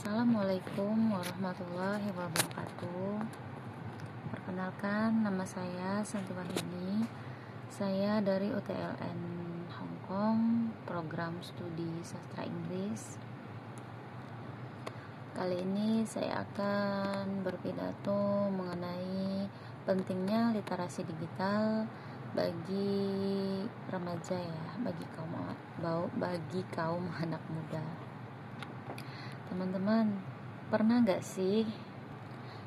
Assalamualaikum warahmatullahi wabarakatuh. Perkenalkan, nama saya Santi Wahyuni. Saya dari UTLN Hong Kong, program studi sastra Inggris. Kali ini saya akan berpidato mengenai pentingnya literasi digital bagi remaja ya, bagi kaum anak muda. Teman-teman, pernah gak sih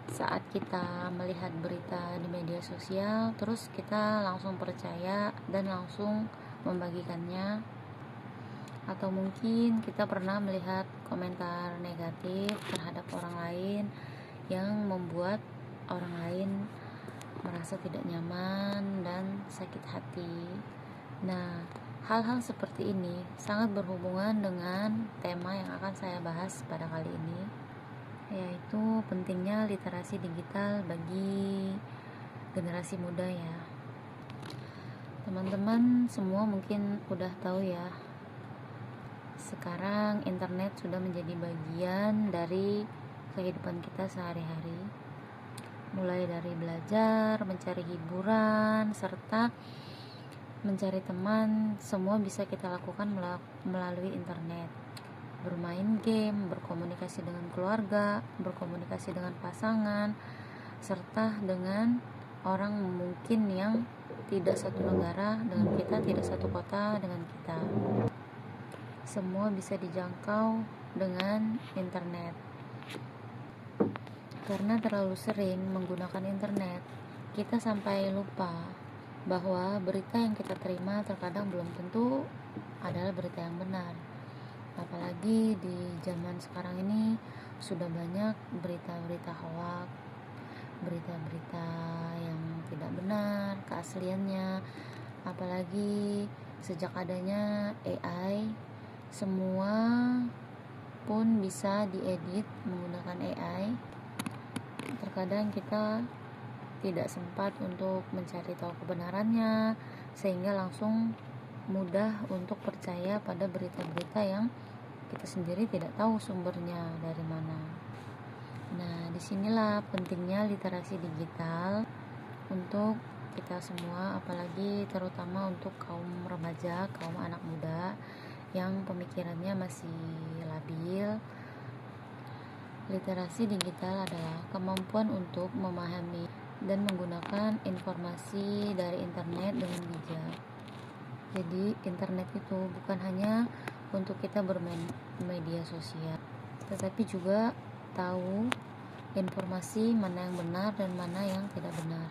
saat kita melihat berita di media sosial terus kita langsung percaya dan langsung membagikannya? Atau mungkin kita pernah melihat komentar negatif terhadap orang lain yang membuat orang lain merasa tidak nyaman dan sakit hati. Nah, hal-hal seperti ini sangat berhubungan dengan tema yang akan saya bahas pada kali ini, yaitu pentingnya literasi digital bagi generasi muda ya. Teman-teman semua mungkin udah tahu ya, sekarang internet sudah menjadi bagian dari kehidupan kita sehari-hari. Mulai dari belajar, mencari hiburan, serta mencari teman, semua bisa kita lakukan melalui internet. Bermain game, berkomunikasi dengan keluarga, berkomunikasi dengan pasangan, serta dengan orang mungkin yang tidak satu negara dengan kita, tidak satu kota dengan kita. Semua bisa dijangkau dengan internet. Karena terlalu sering menggunakan internet, kita sampai lupa bahwa berita yang kita terima terkadang belum tentu adalah berita yang benar. Apalagi di zaman sekarang ini sudah banyak berita-berita hoax, berita-berita yang tidak benar keasliannya. Apalagi sejak adanya AI, semua pun bisa diedit menggunakan AI. Terkadang kita tidak sempat untuk mencari tahu kebenarannya, sehingga langsung mudah untuk percaya pada berita-berita yang kita sendiri tidak tahu sumbernya dari mana. Nah, disinilah pentingnya literasi digital untuk kita semua, apalagi terutama untuk kaum remaja, kaum anak muda yang pemikirannya masih labil. Literasi digital adalah kemampuan untuk memahami dan menggunakan informasi dari internet dengan bijak. Jadi internet itu bukan hanya untuk kita bermain media sosial, tetapi juga tahu informasi mana yang benar dan mana yang tidak benar.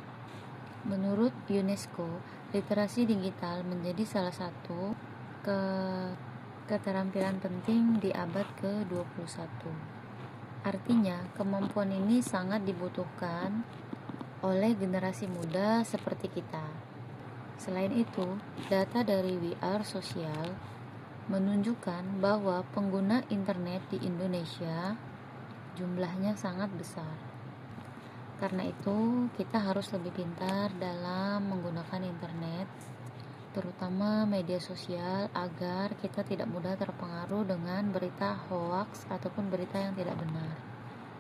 Menurut UNESCO, literasi digital menjadi salah satu keterampilan penting di abad ke-21. Artinya, kemampuan ini sangat dibutuhkan oleh generasi muda seperti kita. Selain itu, data dari We Are Social menunjukkan bahwa pengguna internet di Indonesia jumlahnya sangat besar. Karena itu, kita harus lebih pintar dalam menggunakan internet, terutama media sosial, agar kita tidak mudah terpengaruh dengan berita hoax ataupun berita yang tidak benar.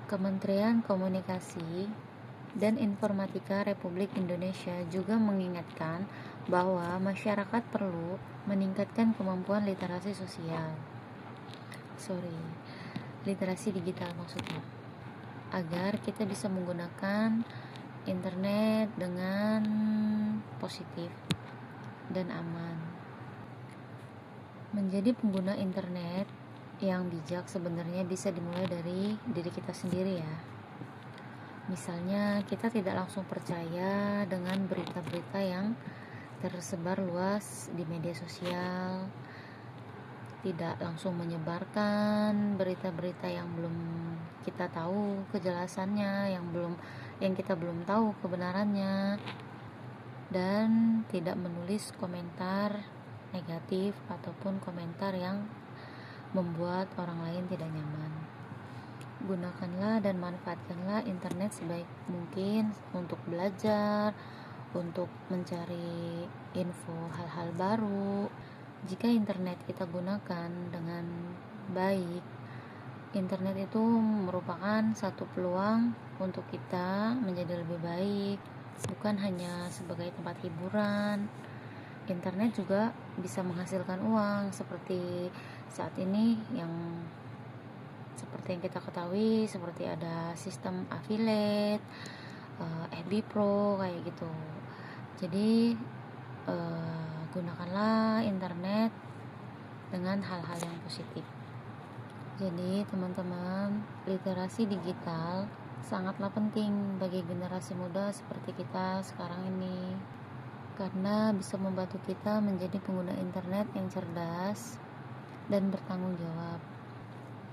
Kementerian Komunikasi dan Informatika Republik Indonesia juga mengingatkan bahwa masyarakat perlu meningkatkan kemampuan literasi digital maksudnya, agar kita bisa menggunakan internet dengan positif dan aman. Menjadi pengguna internet yang bijak sebenarnya bisa dimulai dari diri kita sendiri ya. Misalnya, kita tidak langsung percaya dengan berita-berita yang tersebar luas di media sosial, tidak langsung menyebarkan berita-berita yang belum kita tahu kejelasannya, yang kita belum tahu kebenarannya, dan tidak menulis komentar negatif ataupun komentar yang membuat orang lain tidak nyaman. Gunakanlah dan manfaatkanlah internet sebaik mungkin untuk belajar, untuk mencari info hal-hal baru. Jika internet kita gunakan dengan baik, Internet itu merupakan satu peluang untuk kita menjadi lebih baik, bukan hanya sebagai tempat hiburan. Internet juga bisa menghasilkan uang seperti saat ini seperti yang kita ketahui, seperti ada sistem affiliate, FB Pro kayak gitu. Jadi gunakanlah internet dengan hal-hal yang positif. Jadi teman-teman, literasi digital sangatlah penting bagi generasi muda seperti kita sekarang ini, karena bisa membantu kita menjadi pengguna internet yang cerdas dan bertanggung jawab.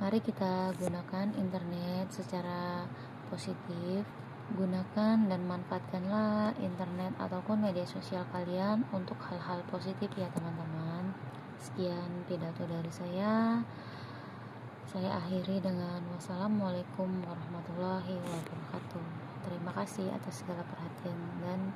Mari kita gunakan internet secara positif. Gunakan dan manfaatkanlah internet ataupun media sosial kalian untuk hal-hal positif ya teman-teman. Sekian pidato dari saya. Saya akhiri dengan wassalamualaikum warahmatullahi wabarakatuh. Terima kasih atas segala perhatian dan